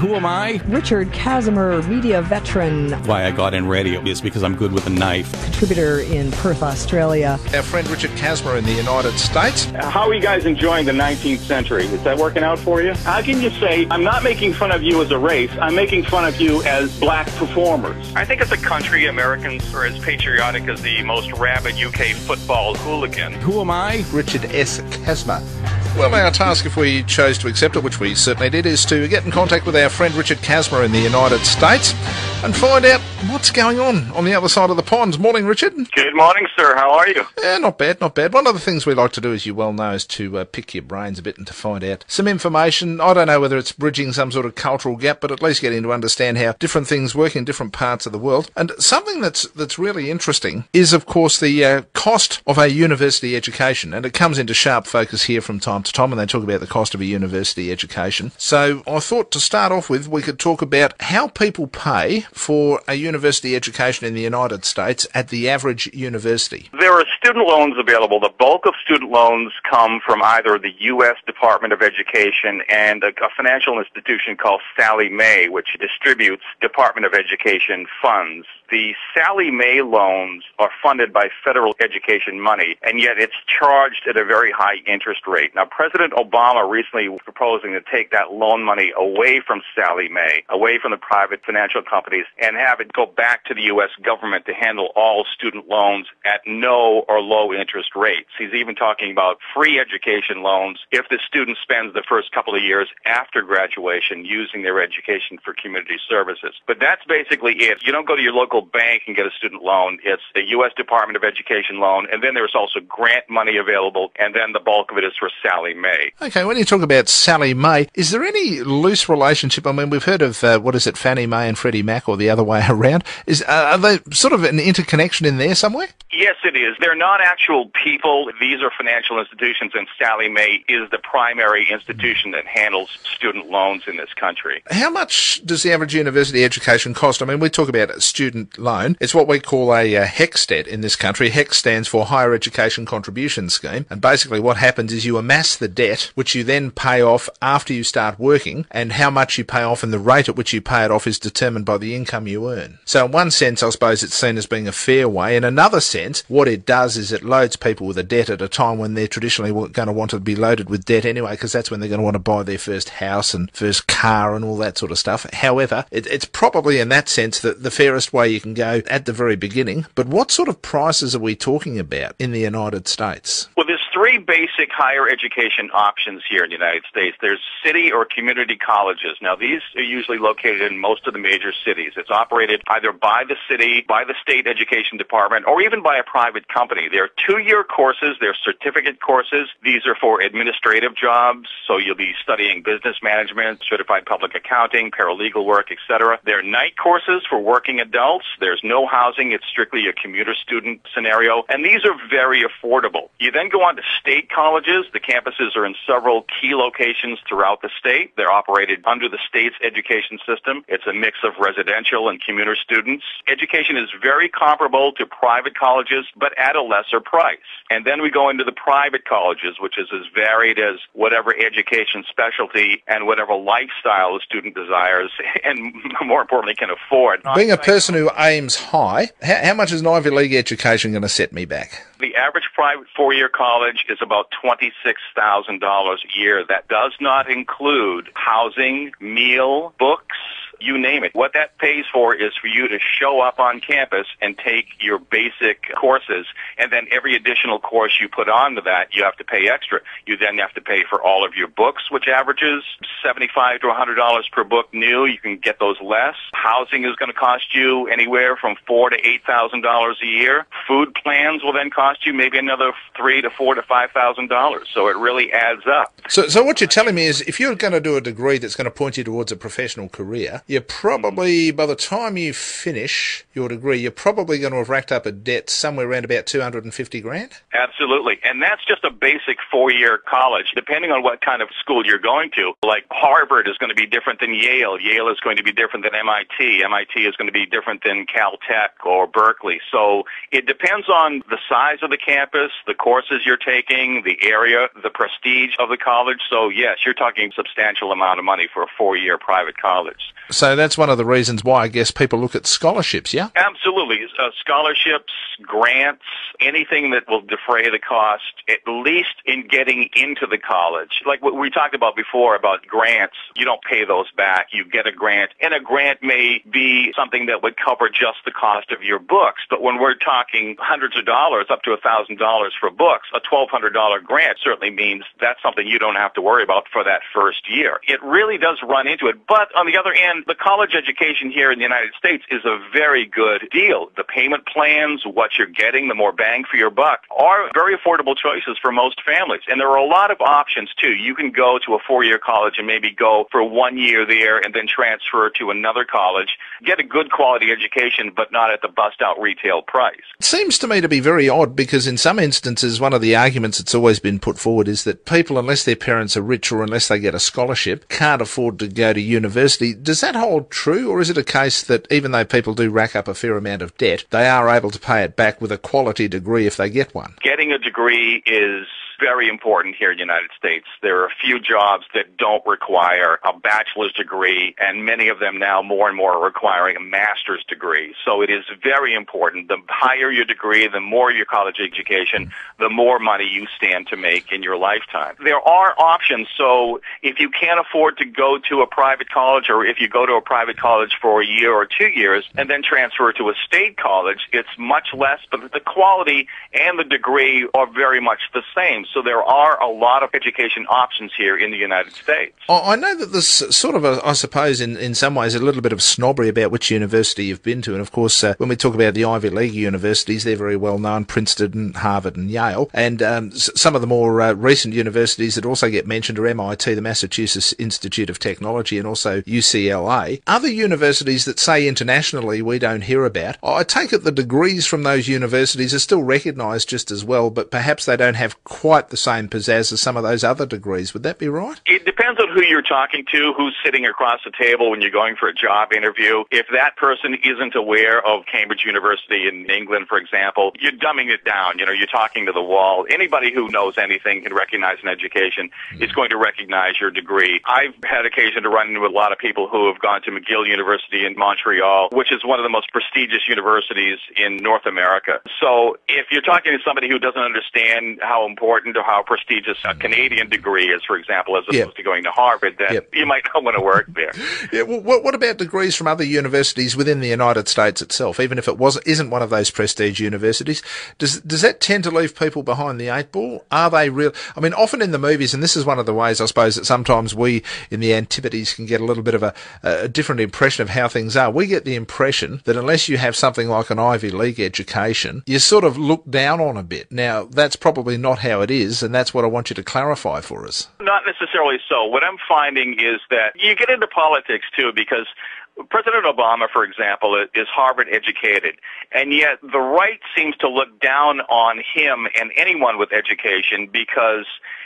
Who am I? Richard Kazimer, media veteran. Why I got in radio is because I'm good with a knife. Contributor in Perth, Australia. Our friend Richard Kazimer in the United States. How are you guys enjoying the 19th century? Is that working out for you? How can you say, I'm not making fun of you as a race, I'm making fun of you as black performers? I think as a country, Americans are as patriotic as the most rabid UK football hooligan. Who am I? Richard S. Kazimer. Well, our task, if we chose to accept it, which we certainly did, is to get in contact with our friend Richard Kazimer in the United States and find out what's going on the other side of the pond. Morning, Richard. Good morning, sir. How are you? Yeah, not bad, not bad. One of the things we like to do, as you well know, is to pick your brains a bit and to find out some information. I don't know whether it's bridging some sort of cultural gap, but at least getting to understand how different things work in different parts of the world. And something that's really interesting is, of course, the cost of a university education. And it comes into sharp focus here from time to time when they talk about the cost of a university education. So I thought to start off with, we could talk about how people pay for a university education in the United States at the average university. There are student loans available. The bulk of student loans come from either the U.S. Department of Education and a financial institution called Sallie Mae, which distributes Department of Education funds. The Sallie Mae loans are funded by federal education money, and yet it's charged at a very high interest rate. Now, President Obama recently was proposing to take that loan money away from Sallie Mae, away from the private financial companies, and have it go back to the U.S. government to handle all student loans at no or low interest rates. He's even talking about free education loans if the student spends the first couple of years after graduation using their education for community services. But that's basically it. You don't go to your local bank and get a student loan. It's a U.S. Department of Education loan, and then there's also grant money available, and then the bulk of it is for Sallie Mae. Okay, when you talk about Sallie Mae, is there any loose relationship? I mean, we've heard of, Fannie Mae and Freddie Mac, or the other way around. Are they sort of an interconnection in there somewhere? Yes, it is. They're not actual people. These are financial institutions, and Sallie Mae is the primary institution that handles student loans in this country. How much does the average university education cost? I mean, we talk about a student loan. It's what we call a HECS in this country. HECS stands for Higher Education Contribution Scheme. And basically what happens is you amass the debt, which you then pay off after you start working, and how much you pay off and the rate at which you pay it off is determined by the income you earn. So in one sense, I suppose it's seen as being a fair way. In another sense, what it does is it loads people with a debt at a time when they're traditionally going to want to be loaded with debt anyway, because that's when they're going to want to buy their first house and first car and all that sort of stuff. However, it's probably in that sense the fairest way you can go at the very beginning. But what sort of prices are we talking about in the United States? Well, there's three basic higher education options here in the United States. There's city or community colleges. Now, these are usually located in most of the major cities. It's operated either by the city, by the state education department, or even by a private company. They're two-year courses. They're certificate courses. These are for administrative jobs, so you'll be studying business management, certified public accounting, paralegal work, etc. They're night courses for working adults. There's no housing. It's strictly a commuter student scenario, and these are very affordable. You then go on to state colleges. The campuses are in several key locations throughout the state. They're operated under the state's education system. It's a mix of residential and commuter students. Education is very comparable to private colleges, but at a lesser price. And then we go into the private colleges, which is as varied as whatever education specialty and whatever lifestyle a student desires and, more importantly, can afford. Being a person who aims high, how much is an Ivy League education going to set me back? The average private four-year college is about $26,000 a year. That does not include housing, meal, books, you name it. What that pays for is for you to show up on campus and take your basic courses, and then every additional course you put onto that, you have to pay extra. You then have to pay for all of your books, which averages $75 to $100 per book new. You can get those less. Housing is going to cost you anywhere from $4,000 to $8,000 a year. Food plans will then cost you maybe another $3,000 to $4,000 to $5,000. So it really adds up. So what you're telling me is if you're going to do a degree that's going to point you towards a professional career, you're probably, by the time you finish your degree, you're probably going to have racked up a debt somewhere around about 250 grand? Absolutely. And that's just a basic four-year college, depending on what kind of school you're going to. Like Harvard is going to be different than Yale. Yale is going to be different than MIT. MIT is going to be different than Caltech or Berkeley. So it depends on the size of the campus, the courses you're taking, the area, the prestige of the college. So yes, you're talking a substantial amount of money for a four-year private college. So that's one of the reasons why I guess people look at scholarships, yeah? Absolutely. Scholarships, grants, anything that will defray the cost, at least in getting into the college. Like what we talked about before about grants, you don't pay those back. You get a grant, and a grant may be something that would cover just the cost of your books. But when we're talking hundreds of dollars, up to $1,000 for books, a $1,200 grant certainly means that's something you don't have to worry about for that first year. It really does run into it. But on the other hand, the college education here in the United States is a very good deal. The payment plans, what you're getting, the more bang for your buck, are very affordable choices for most families. And there are a lot of options, too. You can go to a four-year college and maybe go for 1 year there and then transfer to another college, get a good quality education, but not at the bust-out retail price. It seems to me to be very odd because in some instances, one of the arguments that's always been put forward is that people, unless their parents are rich or unless they get a scholarship, can't afford to go to university. Does that hold true, or is it a case that even though people do rack up a fair amount of debt, they are able to pay it back with a quality degree if they get one? Getting a degree is very important here in the United States. There are a few jobs that don't require a bachelor's degree, and many of them now more and more are requiring a master's degree. So it is very important. The higher your degree, the more your college education, the more money you stand to make in your lifetime. There are options. So if you can't afford to go to a private college, or if you go to a private college for a year or 2 years and then transfer to a state college, it's much less, but the quality and the degree are very much the same. So there are a lot of education options here in the United States. I know that there's sort of, I suppose, in some ways, a little bit of snobbery about which university you've been to. And, of course, when we talk about the Ivy League universities, they're very well known, Princeton, Harvard and Yale. And some of the more recent universities that also get mentioned are MIT, the Massachusetts Institute of Technology, and also UCLA. Other universities that, say, internationally we don't hear about, I take it the degrees from those universities are still recognised just as well, but perhaps they don't have quite the same pizzazz as some of those other degrees. Would that be right? It depends on who you're talking to, who's sitting across the table when you're going for a job interview. If that person isn't aware of Cambridge University in England, for example, you're dumbing it down. You know, you're talking to the wall. Anybody who knows anything can recognize an education is going to recognize your degree. I've had occasion to run into a lot of people who have gone to McGill University in Montreal, which is one of the most prestigious universities in North America. So if you're talking to somebody who doesn't understand how important or how prestigious a Canadian degree is, for example, as opposed to going to Harvard, then you might not want to work there. Yeah. Well, what about degrees from other universities within the United States itself, even if it isn't one of those prestige universities? Does that tend to leave people behind the eight ball? Are they real? I mean, often in the movies, and this is one of the ways, I suppose, that sometimes we in the Antipodes can get a little bit of a different impression of how things are. We get the impression that unless you have something like an Ivy League education, you're sort of looked down on a bit. Now, that's probably not how it is, and that's what I want you to clarify for us. Not necessarily so. What I'm finding is that you get into politics, too, because President Obama, for example, is Harvard educated, and yet the right seems to look down on him and anyone with education because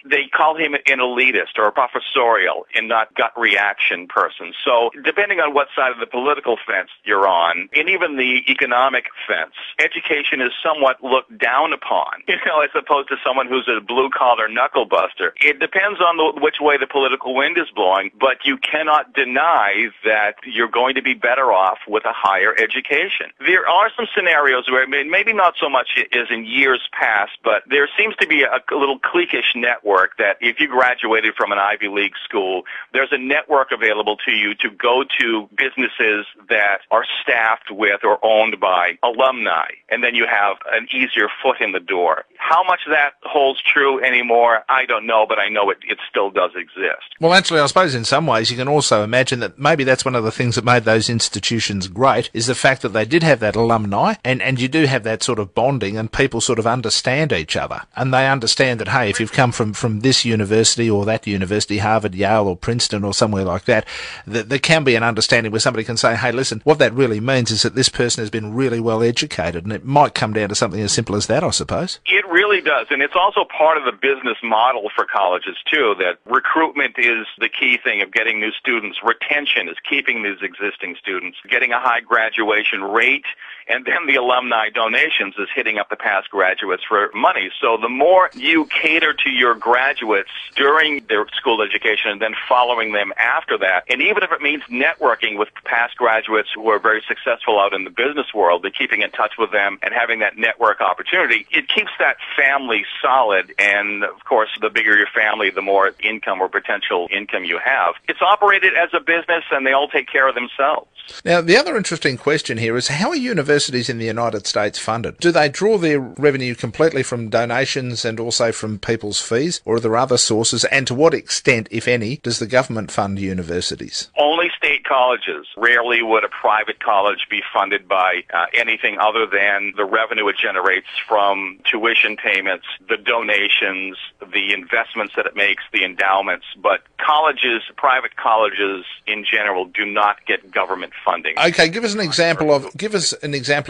they call him an elitist or a professorial and not gut reaction person. So depending on what side of the political fence you're on, and even the economic fence, education is somewhat looked down upon, as opposed to someone who's a blue-collar knuckle-buster. It depends on which way the political wind is blowing, but you cannot deny that you're going to be better off with a higher education. There are some scenarios where maybe not so much as in years past, but there seems to be a little cliquish network that if you graduated from an Ivy League school, there's a network available to you to go to businesses that are staffed with or owned by alumni, and then you have an easier foot in the door. How much that holds true anymore, I don't know, but I know it still does exist. Well, actually, I suppose in some ways you can also imagine that maybe that's one of the things that made those institutions great is the fact that they did have that alumni, and you do have that sort of bonding, and people sort of understand each other. And they understand that, hey, if you've come from this university or that university, Harvard, Yale or Princeton or somewhere like that, there can be an understanding where somebody can say, hey, listen, what that really means is that this person has been really well educated, and it might come down to something as simple as that, I suppose. It really does, and it's also part of the business model for colleges, too, that recruitment is the key thing of getting new students. Retention is keeping these existing students, getting a high graduation rate, and then the alumni donations is hitting up the past graduates for money. So the more you cater to your graduates during their school education and then following them after that, and even if it means networking with past graduates who are very successful out in the business world, and keeping in touch with them and having that network opportunity, it keeps that family solid. And, of course, the bigger your family, the more income or potential income you have. It's operated as a business, and they all take care of themselves. Now, the other interesting question here is, how are universities in the United States funded? Do they draw their revenue completely from donations and also from people's fees, or are there other sources? And to what extent, if any, does the government fund universities? Only state colleges. Rarely would a private college be funded by anything other than the revenue it generates from tuition payments, the donations, the investments that it makes, the endowments. But colleges, private colleges in general, do not get government funding. Okay, give us an example,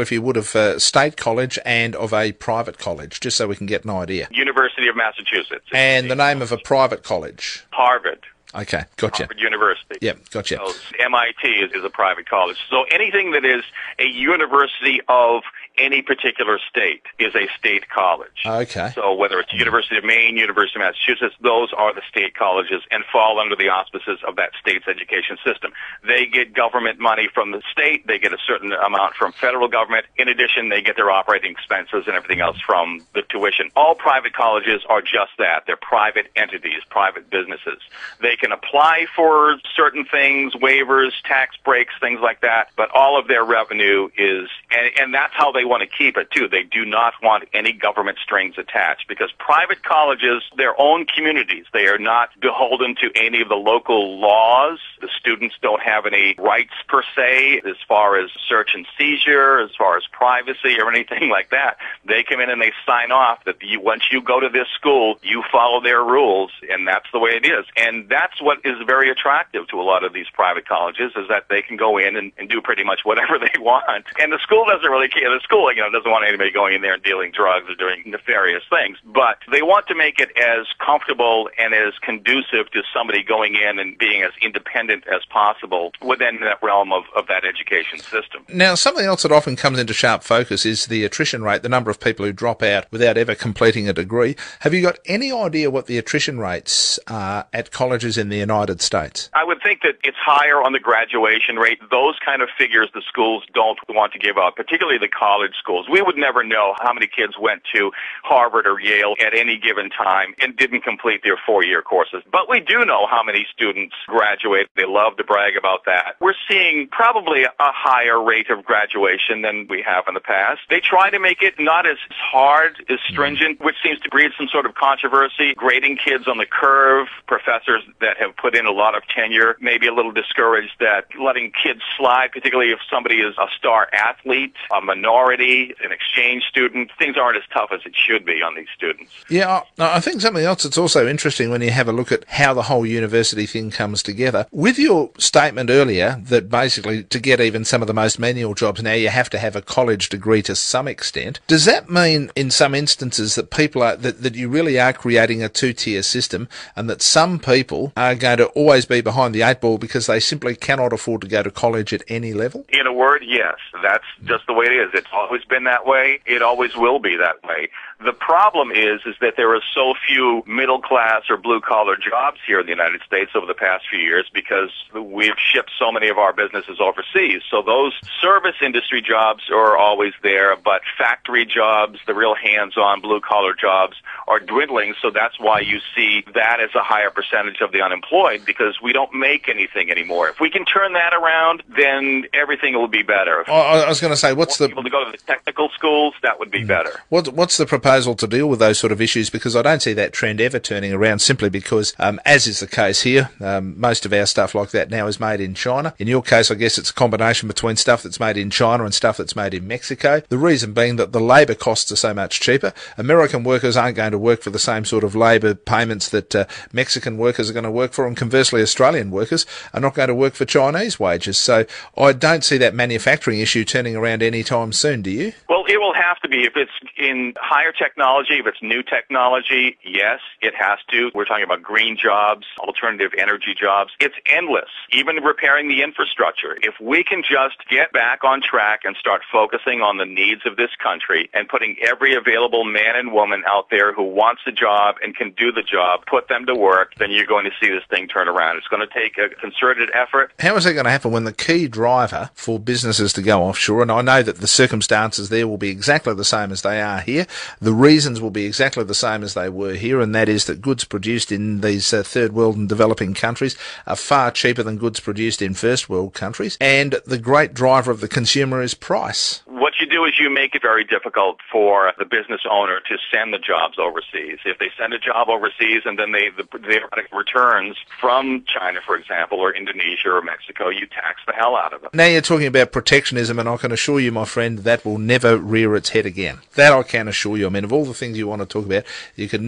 if you would, of a state college and of a private college, just so we can get an idea. University of Massachusetts. And the name of a private college? Harvard. Okay, gotcha. Harvard University. Yep, gotcha. So MIT is a private college. So anything that is a university of any particular state is a state college. Okay. So whether it's University of Maine, University of Massachusetts, those are the state colleges and fall under the auspices of that state's education system. They get government money from the state. They get a certain amount from federal government. In addition, they get their operating expenses and everything else from the tuition. All private colleges are just that. They're private entities, private businesses. They can apply for certain things, waivers, tax breaks, things like that, but all of their revenue is, and that's how they want to keep it too. They do not want any government strings attached, because private colleges, their own communities, they are not beholden to any of the local laws. The students don't have any rights per se as far as search and seizure, as far as privacy or anything like that. They come in and they sign off that once you go to this school, you follow their rules, and that's the way it is. And that's what is very attractive to a lot of these private colleges, is that they can go in and do pretty much whatever they want. And the school doesn't really care. The school, doesn't want anybody going in there and dealing drugs or doing nefarious things. But they want to make it as comfortable and as conducive to somebody going in and being as independent as possible within that realm of that education system. Now, something else that often comes into sharp focus is the attrition rate, the number of people who drop out without ever completing a degree. Have you got any idea what the attrition rates are at colleges in the United States? I would think that it's higher on the graduation rate. Those kind of figures the schools don't want to give out, particularly the college schools. We would never know how many kids went to Harvard or Yale at any given time and didn't complete their 4-year courses. But we do know how many students graduate. They love to brag about that. We're seeing probably a higher rate of graduation than we have in the past. They try to make it not as hard, as stringent, which seems to breed some sort of controversy. Grading kids on the curve, professors that have put in a lot of tenure, maybe a little discouraged that letting kids slide, particularly if somebody is a star athlete, a minority, an exchange student. Things aren't as tough as it should be on these students. Yeah, I think something else that's also interesting when you have a look at how the whole university thing comes together. With your statement earlier that basically to get even some of the most menial jobs now you have to have a college degree to some extent, does that mean in some instances that people are, that you really are creating a two-tier system, and that some people are going to always be behind the 8 ball because they simply cannot afford to go to college at any level? In a word, yes. That's just the way it is. It's always been that way. It always will be that way. The problem is that there are so few middle-class or blue-collar jobs here in the United States over the past few years because we've shipped so many of our businesses overseas. So those service industry jobs are always there, but factory jobs, the real hands-on blue-collar jobs, are dwindling. So that's why you see that as a higher percentage of the unemployed, because we don't make anything anymore. If we can turn that around, then everything will be better. I was going to say, what's the... People to go to the technical schools, that would be better. What's the proposal proposal to deal with those sort of issues, because I don't see that trend ever turning around, simply because, as is the case here, most of our stuff like that now is made in China. In your case, I guess it's a combination between stuff that's made in China and stuff that's made in Mexico. The reason being that the labour costs are so much cheaper. American workers aren't going to work for the same sort of labour payments that Mexican workers are going to work for, and conversely Australian workers are not going to work for Chinese wages. So I don't see that manufacturing issue turning around anytime soon, do you? Well, it will have to be. If it's in higher technology, if it's new technology, yes, it has to. We're talking about green jobs, alternative energy jobs. It's endless. Even repairing the infrastructure. If we can just get back on track and start focusing on the needs of this country and putting every available man and woman out there who wants a job and can do the job, put them to work, then you're going to see this thing turn around. It's going to take a concerted effort. How is that going to happen when the key driver for businesses to go offshore, and I know that the circumstances there will be exactly the same as they are here, the reasons will be exactly the same as they were here, and that is that goods produced in these third world and developing countries are far cheaper than goods produced in first world countries, and the great driver of the consumer is price. What you do is you make it very difficult for the business owner to send the jobs overseas. If they send a job overseas and then the returns from China, for example, or Indonesia or Mexico, you tax the hell out of them. Now you're talking about protectionism, and I can assure you, my friend, that will never rear its head again. That I can assure you. I mean, of all the things you want to talk about, you can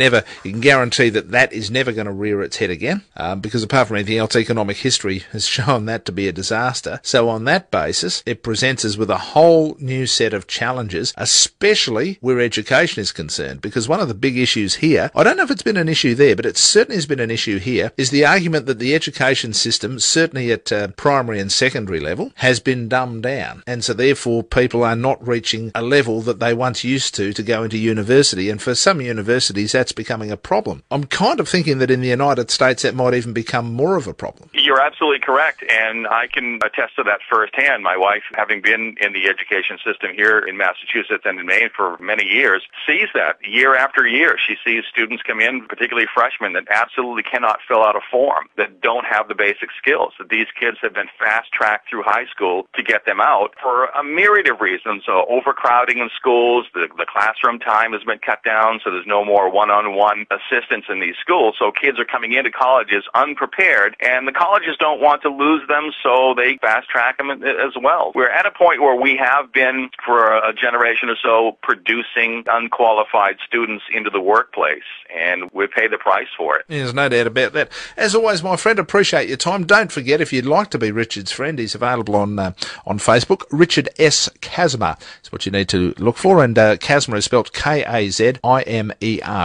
guarantee that is never going to rear its head again, because apart from anything else, economic history has shown that to be a disaster. So on that basis, it presents us with a whole new set of challenges, especially where education is concerned, because one of the big issues here, I don't know if it's been an issue there, but it certainly has been an issue here, is the argument that the education system, certainly at primary and secondary level, has been dumbed down, and so therefore people are not reaching a level that they once used to go into university, and for some universities that's becoming a problem. I'm kind of thinking that in the United States that might even become more of a problem. You're absolutely correct, and I can attest to that firsthand. My wife, having been in the education system here in Massachusetts and in Maine for many years, sees that year after year. She sees students come in, particularly freshmen, that absolutely cannot fill out a form, that don't have the basic skills, that these kids have been fast-tracked through high school to get them out for a myriad of reasons. Overcrowding in schools, the classroom time has been cut down, so there's no more one-on-one assistance in these schools. So kids are coming into colleges unprepared, and the colleges don't want to lose them, so they fast-track them as well. We're at a point where we have been, for a generation or so, producing unqualified students into the workplace, and we pay the price for it. There's no doubt about that. As always, my friend, appreciate your time. Don't forget, if you'd like to be Richard's friend, he's available on Facebook. Richard S. Kazimer is what you need to look for, and Kazimer is spelled Kazimer,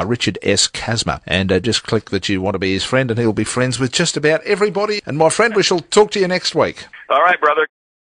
Richard S. Kazimer. And just click that you want to be his friend, and he'll be friends with just about everybody. And my friend, we shall talk to you next week. All right, brother.